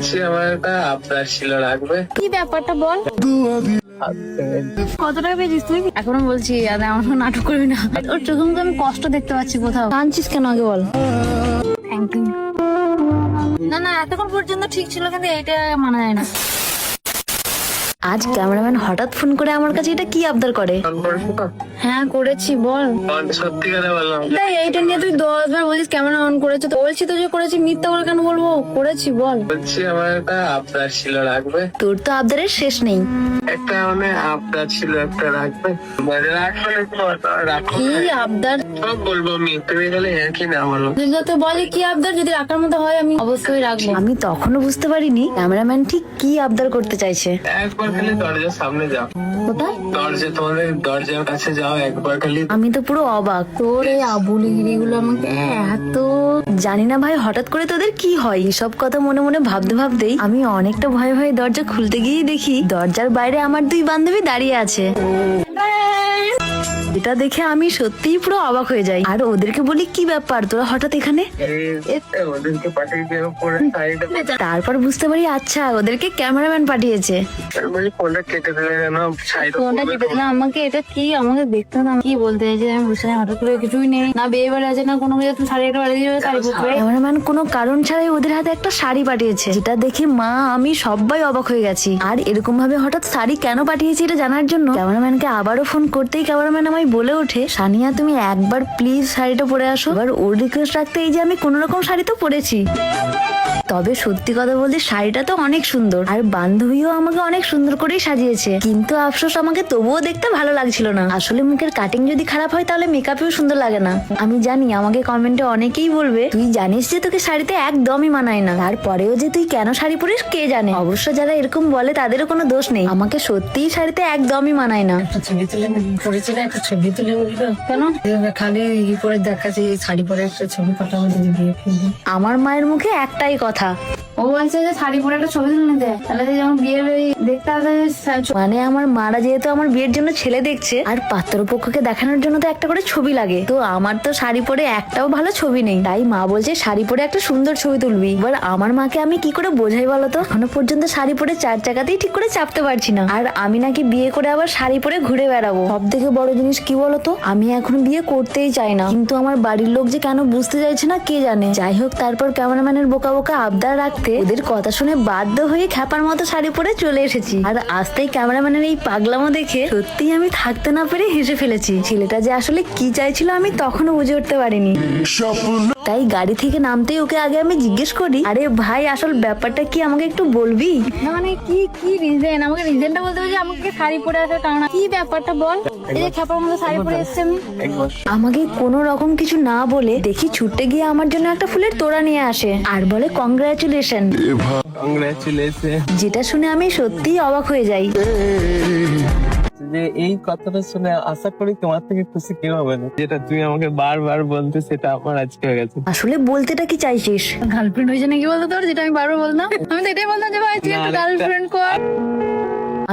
বলছি আমার একটা আবদার ছিল, রাখবে? কি ব্যাপারটা বল। কত টাকা পেয়েছিস তুই? এখনো বলছি আমার নাটক করবি না। ওর চোখে মুখে আমি কষ্ট দেখতে পাচ্ছি কোথাও। কাঁদছিস কেন আগে বল। Thank you. না না, এতক্ষণ পর্যন্ত ঠিক ছিল, কিন্তু এটা মানা যায় না। আজ ক্যামেরাম্যান হঠাৎ ফোন করে আমার কাছে এটা কি আবদার করে। হ্যাঁ করেছি, বল। সত্যি কথা বললাম। তাই এইটা নিয়ে তুই 10 বার বলছিস ক্যামেরা অন করেছো, তো বলছি তো যে করেছি, মিথ্যা করে কেন বলবো? করেছি, বল। বলছি আমার একটা আবদার ছিল, রাখবে? তোর তো আবদারের শেষ নেই। একটা আবদার ছিল, একটা রাখবে? রাখো। কি আবদার? সব বলবো আমি, তুমি গেলে কি না বলো। তো বলে কি আবদার, যদি রাখার মতো হয় আমি অবশ্যই রাখবো। আমি তখনও বুঝতে পারিনি ক্যামেরাম্যান ঠিক কি আবদার করতে চাইছে। একবার খালি দরজার সামনে যাও। কোথায়? তোমাদের দরজার কাছে যাও একবার খালি। আমি তো পুরো অবাক, তোর এই আবুলিগিরি গুলো আমাকে এত। জানি না ভাই, হঠাৎ করে তোদের কি হয়। সব কথা মনে মনে ভাবতে ভাবতেই আমি অনেকটা ভয়ে ভয়ে দরজা খুলতে গিয়েই দেখি দরজার বাইরে আমার 2 বান্ধবী দাঁড়িয়ে আছে। এটা দেখে আমি সত্যিই পুরো অবাক হয়ে যাই, আর ওদেরকে বলি কি ব্যাপার তোরা হঠাৎ এখানে। ওদেরকে পাঠিয়ে দিয়ে পরে সাইডে। তারপর বুঝতে পারি আচ্ছা ওদেরকে ক্যামেরাম্যান পাঠিয়েছে। ফোনটা কেটে দিলে কেন? ফোনটা কেটে দিলাম। আমাকে এটা কি, আমাকে দেখতে না কি বলতে চাইছে। আমি বুঝতে পারি হঠাৎ করে কিছুই নেই, না বিয়ে বাড়ি আছে না কোনো কিছু। তুই শাড়ি একটা বাড়ি দিয়ে শাড়ি পরতে। ক্যামেরাম্যান কোনো কারণ ছাড়াই ওদের হাতে একটা শাড়ি পাঠিয়েছে, যেটা দেখে মা আমি সবাই অবাক হয়ে গেছি। আর এরকম ভাবে হঠাৎ শাড়ি কেন পাঠিয়েছে এটা জানার জন্য ক্যামেরাম্যানকে আবারও ফোন করতেই ক্যামেরাম্যান আমায় বলে ওঠে, সানিয়া তুমি একবার প্লিজ শাড়িটা পরে আসো। এবার ওর রিকোয়েস্ট রাখতে এই যে আমি কোন রকম শাড়ি তো পরেছি। তবে সত্যি কথা বলতে শাড়িটা তো অনেক সুন্দর, আর বান্ধবীও আমাকে অনেক সুন্দর করেই সাজিয়েছে। কিন্তু আফসোস আমাকে তবুও দেখতে ভালো লাগছিল না। আসলে মুখের কাটিং যদি খারাপ হয় তাহলে মেকআপেও সুন্দর লাগে না। আমি জানি আমাকে কমেন্টে অনেকেই বলবে তুই জানিস যে তোকে শাড়িতে একদমই মানায় না, তারপরেও যে তুই কেন শাড়ি পরিস কে জানে। অবশ্য যারা এরকম বলে তাদেরও কোনো দোষ নেই, আমাকে সত্যিই শাড়িতে একদমই মানায় না। ছবি তুলে পড়েছিল, একটা ছবি তুলে বললো কেন খালি ই করে দেখাচ্ছে শাড়ি পরে একটা ছবি পাঠাবো যদি বিয়ে ফিরবে। আমার মায়ের মুখে একটাই কথা, ও বলছে যে শাড়ি পরে একটা ছবি তুলে নিতে, তাহলে যেমন বিয়ের দেখতে আসে। মানে আমার মারা যেহেতু আমার বিয়ের জন্য ছেলে দেখছে, আর পাত্রপক্ষকে দেখানোর জন্য তো একটা করে ছবি লাগে, তো আমার তো শাড়ি পরে একটাও ভালো ছবি নেই। তাই মা বলছে শাড়ি পরে একটা সুন্দর ছবি তুলবি। এবার আমার মাকে আমি কি করে বোঝাই বলতো, এখনো পর্যন্ত শাড়ি পরে 4 চাকাতেই ঠিক করে চাপতে পারছি না, আর আমি নাকি বিয়ে করে আবার শাড়ি পরে ঘুরে বেড়াবো। সব থেকে বড় জিনিস কি বলতো, আমি এখন বিয়ে করতেই চাই না, কিন্তু আমার বাড়ির লোক যে কেন বুঝতে চাইছে না কে জানে। যাই হোক, তারপর ক্যামেরাম্যানের বোকা বোকা আবদার রাখতে ওদের কথা শুনে বাধ্য হয়ে খ্যাপার মতো শাড়ি পরে চলে এসেছি। আর আসতেই ক্যামেরাম্যানের এই পাগলামো দেখে সত্যি আমি থাকতে না পেরে হেসে ফেলেছি। ছেলেটা যে আসলে কি চাইছিল আমি তখনও বুঝে উঠতে পারিনি। তাই গাড়ি থেকে নামতেই ওকে আগে আমি জিজ্ঞেস করি, আরে ভাই আসল ব্যাপারটা কি আমাকে একটু বলবি? মানে কি কি রিজন, আমাকে রিজনটা বলতে হবে যে আমাকে শাড়ি পরে আসার কারণ কি ব্যাপারটা বল। এই যে খ্যাপার মতো শাড়ি পরে এসেছি আমি। আমাকে কোনো রকম কিছু না বলে দেখি ছুটে গিয়ে আমার জন্য একটা ফুলের তোড়া নিয়ে আসে আর বলে কংগ্রাচুলেশন। যেটা শুনে আমি সত্যিই অবাক হয়ে যাই। যে এই কথাটা শুনে আশা করি তোমার থেকে খুশি কেউ হবে না। যেটা তুমি আমাকে বারবার বলতে সেটা আমার আজকে হয়ে গেছে। আসলে বলতেটা কি চাইছিস? গার্লফ্রেন্ড হয়েছে নাকি বলতো তোর, যেটা আমি বারবার বলতাম। আমি তো এটাই বলতাম যে ভাই তুই একটা গার্লফ্রেন্ড কর।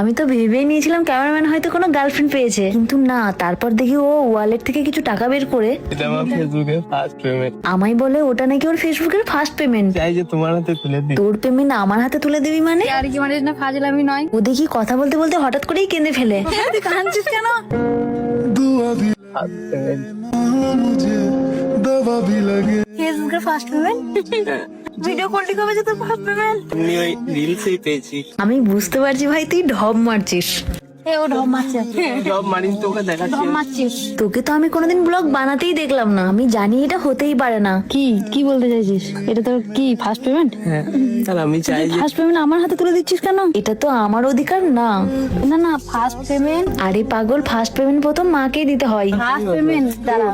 আমি তো ভেবেই নিয়েছিলাম ক্যামেরাম্যান হয়তো কোনো গার্লফ্রেন্ড পেয়েছে, কিন্তু না। তারপর দেখি ও ওয়ালেট থেকে কিছু টাকা বের করে এটা আমার ফেসবুকের ফার্স্ট পেমেন্ট। আমায় বলে ওটা নাকি ওর ফেসবুকের ফার্স্ট পেমেন্ট। চাই যে তোমার হাতে তুলে দিই। তোর পেমেন্ট আমার হাতে তুলে দিবি মানে? আর কি মানে না, ফাজলামি নয়। ও দেখি কথা বলতে বলতে হঠাৎ করেই কেঁদে ফেলে। তুই কাঁদছিস কেন? ফেসবুকের ফার্স্ট পেমেন্ট? ভিডিও কলটি কবে যে তোর ফার্স্ট পেমেন্ট? আমি ওই রিলসেই পেয়েছি। আমি বুঝতে পারছি ভাই তুই ঢপ মারছিস। ও ঢপ মারছে, সব মারিন তোকে দেখাচ্ছি। ঢপ মারছিস। তোকে তো আমি কোনোদিন ব্লগ বানাতেই দেখলাম না, আমি জানি এটা হতেই পারে না। কি কি বলতে চাইছিস? এটা তোর কি ফার্স্ট পেমেন্ট? হ্যাঁ, তাহলে আমি চাই যে ফার্স্ট পেমেন্ট আমার হাতে তুলে দিচ্ছিস কেন? এটা তো আমার অধিকার না। না না, ফার্স্ট পেমেন্ট, আরে পাগল, ফার্স্ট পেমেন্ট প্রথম মাকেই দিতে হয়। ফার্স্ট পেমেন্ট দাঁড়া,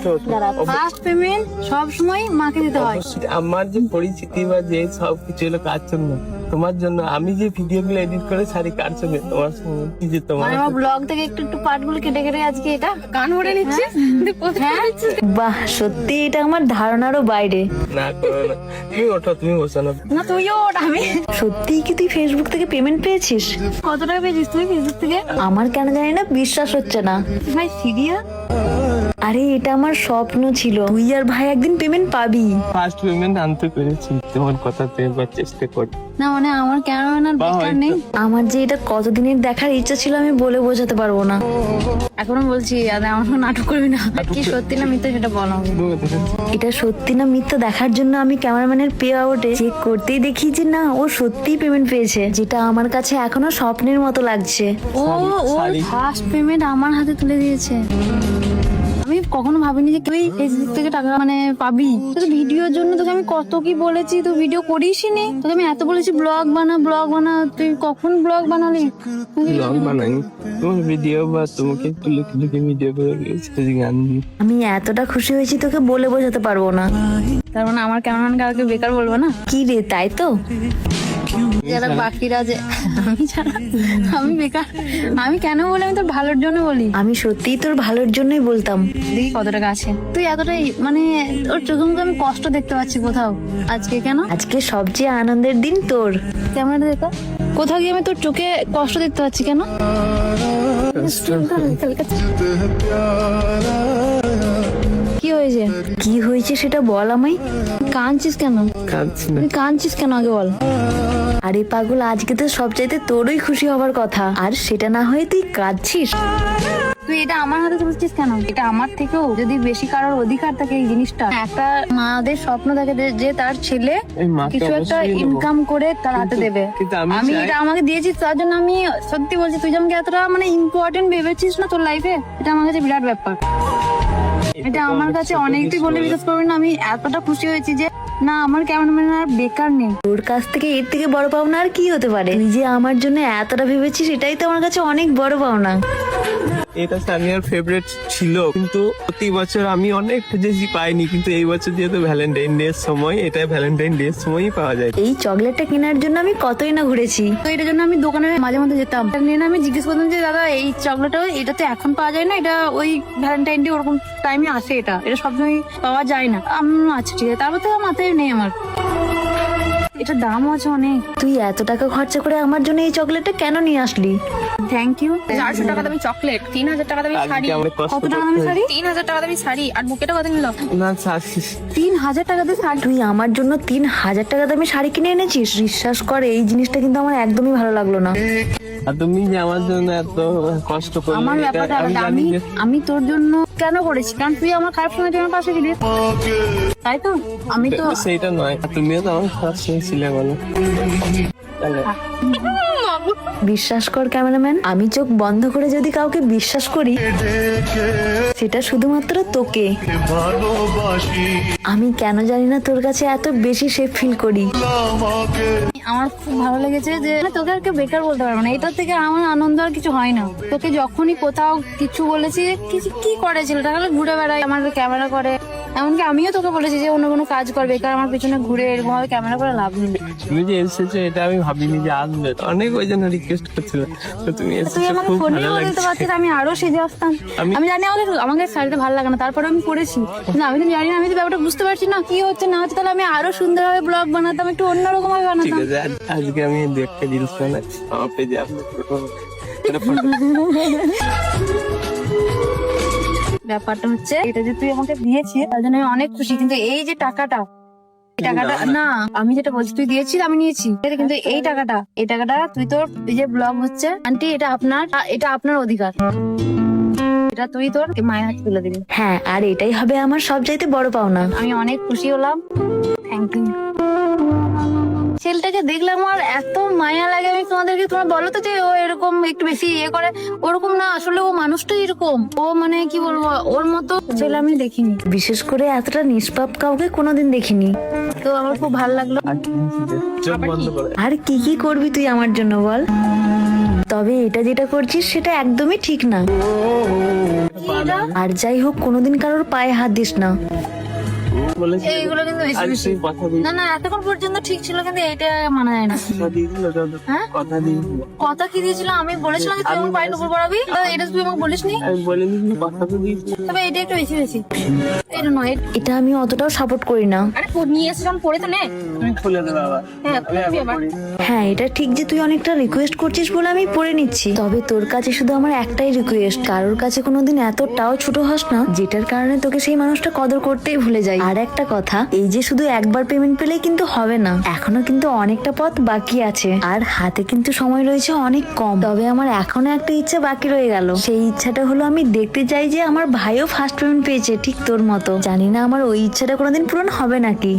ফার্স্ট পেমেন্ট সব সময় মাকে দিতে হয়। আমার যে পরিচিতি বা যে সব কিছু হলো কার জন্য, তোমার জন্য। আমি যে ভিডিও গুলো এডিট করে ছাড়ি কার জন্য, তোমার সঙ্গে। কি যে তোমার আমার ব্লগ থেকে একটু একটু পার্ট গুলো কেটে কেটে আজকে এটা গান ভরে নিচ্ছি। বাহ, সত্যি এটা আমার ধারণারও বাইরে। না করো না, তুমি ওঠো, তুমি বসো না। না তুইও ওঠ। আমি সত্যি কি তুই ফেসবুক থেকে পেমেন্ট পেয়েছিস? কত টাকা পেয়েছিস তুই ফেসবুক থেকে? আমার কেন জানি না বিশ্বাস হচ্ছে না ভাই। সিরিয়াস? আরে এটা আমার স্বপ্ন ছিল, তুই আর ভাই একদিন পেমেন্ট পাবি। ফার্স্ট পেমেন্ট আনতে পেরেছি, তোমার কথা তো এবার চেষ্টা কর। না মানে আমার ক্যামেরাম্যান বা বেকার হয়তো- নেই, আমার যে এটা কতদিনের দেখার ইচ্ছা ছিল আমি বলে বোঝাতে পারবো না। এখনো বলছি আর আমার নাটক করবি না, কি সত্যি না মিথ্যা সেটা বলো। এটা সত্যি না মিথ্যা দেখার জন্য আমি ক্যামেরাম্যানের পে আউটে চেক করতেই দেখি যে না ও সত্যিই পেমেন্ট পেয়েছে, যেটা আমার কাছে এখনো স্বপ্নের মতো লাগছে। ও ওর Sorry. ফার্স্ট পেমেন্ট আমার হাতে তুলে দিয়েছে। আমি কখনো ভাবিনি যে তুই ফেসবুক থেকে টাকা মানে পাবি। তোকে ভিডিওর জন্য তোকে আমি কত কি বলেছি, তুই ভিডিও করিসই নি। তোকে আমি এত বলেছি ব্লগ বানা, তুই কখন ব্লগ বানালি? ব্লগ বানাই তোমার ভিডিও বা তোমাকে তুলে তুলে ভিডিও করে দিয়েছি গান দিয়ে। আমি এতটা খুশি হয়েছি তোকে বলে বোঝাতে পারবো না। তার মানে আমার ক্যামেরাম্যান কাউকে বেকার বলবো না কি রে, তাই তো? যারা বাকিরা যে আমি ছাড়া আমি বেকার, আমি কেন বলি? আমি তোর ভালোর জন্য বলি, আমি সত্যিই তোর ভালোর জন্যই বলতাম। দেখি কত টাকা আছে। তুই এতটাই মানে ওর চোখে মুখে আমি কষ্ট দেখতে পাচ্ছি কোথাও। আজকে কেন? আজকে সবচেয়ে আনন্দের দিন তোর। ক্যামেরা দেখো, কোথাও গিয়ে আমি তোর চোখে কষ্ট দেখতে পাচ্ছি কেন? কি হয়েছে? কি হয়েছে সেটা বল আমায়। কাঁদছিস কেন? কাঁদছি না। তুই কাঁদছিস কেন আগে বল। আরে পাগল, আজকে তো সবচাইতে তোরই খুশি হবার কথা, আর সেটা না হয়ে তুই কাঁদছিস। তুই এটা আমার হাতে তুলছিস কেন? এটা আমার থেকেও যদি বেশি কারোর অধিকার থাকে এই জিনিসটা। একটা মাদের স্বপ্ন থাকে যে তার ছেলে এই মাকে কিছু একটা অবশ্যই দেবো। ইনকাম করে তার হাতে দেবে। কিন্তু আমি আমি চাই- এটা আমাকে দিয়েছিস তার জন্য আমি সত্যি বলছি, তুই যে আমাকে এতটা মানে ইম্পর্টেন্ট ভেবেছিস না তোর লাইফে, এটা আমার কাছে বিরাট ব্যাপার। এটা আমার কাছে অনেক, তুই বলে বিশ্বাস করবি না, আমি এতটা খুশি হয়েছি যে না আমার ক্যামেরাম্যান আর বেকার নেই। তোর কাছ থেকে এর থেকে বড় পাওনা আর কি হতে পারে? তুই যে আমার জন্য এতটা ভেবেছিস এটাই তো আমার কাছে অনেক বড় পাওনা। এটা সানিয়ার ফেভারিট ছিল, কিন্তু প্রতি বছর আমি অনেক খুঁজেছি পাইনি, কিন্তু এই বছর যেহেতু ভ্যালেন্টাইন ডে সময়, এটা ভ্যালেন্টাইন ডে সময়ই পাওয়া যায়। এই চকলেটটা কেনার জন্য আমি কতই না ঘুরেছি, তো এটার জন্য আমি দোকানে মাঝে মধ্যে যেতাম। এটা নিয়ে না আমি জিজ্ঞেস করতাম যে দাদা এই চকলেটটা এটা তো এখন পাওয়া যায় না, এটা ওই ভ্যালেন্টাইন ডে ওরকম টাইমে আসে, এটা সবসময় পাওয়া যায় না। আচ্ছা ঠিক আছে, তারপর তো মাথায় নেই আমার, এটা দাম আছে অনেক। তুই এত টাকা খরচা করে আমার জন্য এই চকলেটটা কেন নিয়ে আসলি? Thank you. 400 টাকা দামি চকলেট, 3000 টাকা দামি শাড়ি। আজকে আমাকে কষ্ট কত টাকা করতে দামি শাড়ি? 3000 টাকা দামি শাড়ি আর বুকেটা কত নিল? না ছাড়ছিস। 3000 টাকা দিয়ে শাড়ি? তুই আমার জন্য 3000 টাকা দামি শাড়ি কিনে এনেছিস? বিশ্বাস কর এই জিনিসটা কিন্তু আমার একদমই ভালো লাগলো না। আর তুমি যে আমার জন্য এত কষ্ট করলে, আমার এটা ব্যাপারটা আমি আলাদা। জানি আমি যে আমি তোর জন্য কেন করেছি? কারণ তুই আমার খারাপ সময় তুই আমার পাশে ছিলিস, তাই তো? আমি তো সেইটা নয়, তুমিও তো আমার খারাপ শুনেছিলে বলো। তাহলে বিশ্বাস কর ক্যামেরাম্যান, আমি চোখ বন্ধ করে যদি কাউকে বিশ্বাস করি সেটা শুধুমাত্র তোকে। আমি কেন জানি না তোর কাছে এত বেশি সেফ ফিল করি। আমার খুব ভালো লেগেছে যে তোকে আর কেউ বেকার বলতে পারবে না, এটার থেকে আমার আনন্দ আর কিছু হয় না। তোকে যখনই কোথাও কিছু বলেছি, কিছু কি করে ছেলেটা খালি ঘুরে বেড়ায়, আমার ক্যামেরা করে। এমনকি আমিও তোকে বলেছি যে অন্য কোনো কাজ কর, বেকার আমার পিছনে ঘুরে এরকম ভাবে ক্যামেরা করে লাভ নেই। তুমি যে এসেছো এটা আমি ভাবিনি যে আসবে, অনেক ওই জন্য রিকোয়েস্ট করছিল, তো তুমি তুই এসেছো আমাকে খুব ফোনে ভালো বলতে লাগছে। পারছিস আমি আরো সেজে আসতাম। আমি- আমি জানি আমাকে শাড়িটা ভালো লাগে না, তারপরে আমি পরেছি, কিন্তু আমি তো জানি না, আমি তো ব্যাপারটা বুঝতে পারছি না কি হচ্ছে না হচ্ছে। তাহলে আমি আরো সুন্দরভাবে ব্লগ বানাতাম, একটু অন্যরকম ভাবে ঠিক বানাতাম। আছে, আজকে আমি দু একটা রিলস বানাচ্ছি আমার পেজে, আপনি ব্যাপারটা হচ্ছে এটা যে তুই আমাকে দিয়েছিস তার জন্য আমি অনেক খুশি, কিন্তু এই যে টাকাটা, এই টাকাটা না, আমি যেটা বলছি তুই দিয়েছিস আমি নিয়েছি, কিন্তু এই টাকাটা তুই তোর এই যে ব্লগ হচ্ছে আন্টি, এটা আপনার অধিকার, এটা তুই তোর মায়ের হাতে তুলে দিবি। হ্যাঁ, আর এটাই হবে আমার সবচাইতে বড় পাওনা। আমি অনেক খুশি হলাম, থ্যাংক ইউ। ছেলেটাকে দেখলাম আর এত মায়া লাগে, আমি তোমরা বলো তো যে ও এরকম একটু বেশি ইয়ে করে, ওরকম না, আসলে ও মানুষটাই এরকম। ও মানে কি বলবো, ওর মতো ছেলে আমি দেখিনি, বিশেষ করে এতটা নিষ্পাপ কাউকে কোনোদিন দেখিনি। তো আমার খুব ভালো লাগলো। চোখ বন্ধ করে। আর কি কি করবি তুই আমার জন্য বল? তবে এটা যেটা করছিস সেটা একদমই ঠিক না। আর যাই হোক, কোনোদিন কারোর পায়ে হাত দিস না। বলেছি এইগুলো কিন্তু বেশি আজ বেশি তুই কথা দিই না না এতক্ষণ পর্যন্ত ঠিক ছিল কিন্তু এটা মানা যায় না। কথা দিয়েছিল দাদা হ্যাঁ? কথা দিয়েছিল কথা কি দিয়েছিল আমি বলেছিলাম যে তুই আমার বাড়ির উপর পড়াবি এটা তুই আমাকে বলিসনি। আমি বলিনি কিন্তু কথা তো দিয়েছিল তবে এটা একটু বেশি বেশি এটা নয় এটা আমি অতটাও সাপোর্ট করি না। আরে নিয়ে এসে যখন পড়ে তো নে। তুমি খুলে দেবে আবার হ্যাঁ, আমি একবার আবার। পড়ি। হ্যাঁ এটা ঠিক যে তুই অনেকটা রিকোয়েস্ট করছিস বলে আমি পড়ে নিচ্ছি, তবে তোর কাছে শুধু আমার একটাই রিকোয়েস্ট, কারোর কাছে কোনোদিন এতটাও ছোট হস না যেটার কারণে তোকে সেই মানুষটা কদর করতেই ভুলে যায়। আর একটা কথা, এই যে শুধু একবার পেমেন্ট পেলেই কিন্তু হবে না, এখনো কিন্তু অনেকটা পথ বাকি আছে আর হাতে কিন্তু সময় রয়েছে অনেক কম। তবে আমার এখনো একটা ইচ্ছা বাকি রয়ে গেল, সেই ইচ্ছাটা হলো আমি দেখতে চাই যে আমার ভাইও ফার্স্ট পেমেন্ট পেয়েছে ঠিক তোর মতো। জানি না আমার ওই ইচ্ছাটা কোনোদিন পূরণ হবে নাকি।